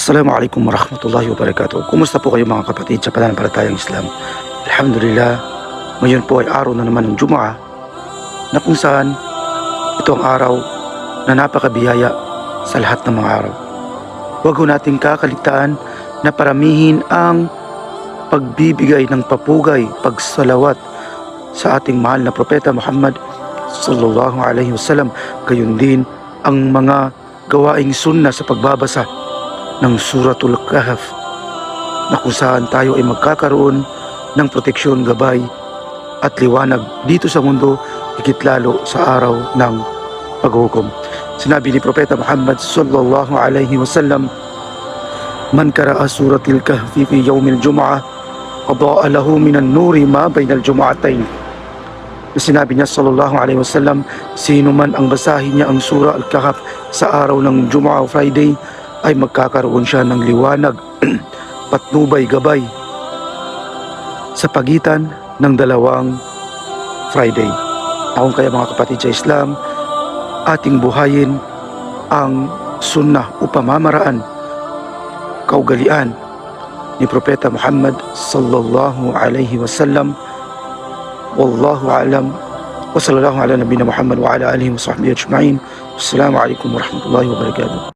Assalamualaikum warahmatullahi wabarakatuh. Kumusta po kayo mga kapatid sa pananampalatayang Islam? Alhamdulillah, ngayon po ay araw na naman ng Jumu'ah na kung saan ito ang araw na napakabiyaya sa lahat ng mga araw. Huwag ho nating kakaligtaan na paramihin ang pagbibigay ng papugay, pagsalawat sa ating mahal na propeta Muhammad sallallahu alaihi wasallam. Gayon din ang mga gawaing sunna sa pagbabasa ng Suratul Kahf na kung saan tayo ay magkakaroon ng proteksyon, gabay at liwanag dito sa mundo, higit lalo sa araw ng paghukom. Sinabi ni Propeta Muhammad sallallahu alaihi wasallam, "Man qara'a Suratul Kahfi fi yawmil Jum'ah, qada'a lahu minan nuri ma bainal jum'atayn." Sinabi niya sallallahu alaihi wasallam, sino man ang basahin niya ang Surah Al-Kahf sa araw ng Jumu'ah o Friday, ay magkakaroon siya ng liwanag, patnubay, gabay sa pagitan ng dalawang Friday. Taon kaya mga kapatid sa Islam, ating buhayin ang sunnah o pamamaraan, kaugalian ni Propeta Muhammad sallallahu alaihi wasallam. Wallahu alam wa sallallahu ala nabiyina Muhammad wa ala alihi wa sahbihi ajma'in. Assalamu alaikum warahmatullahi wabarakatuh.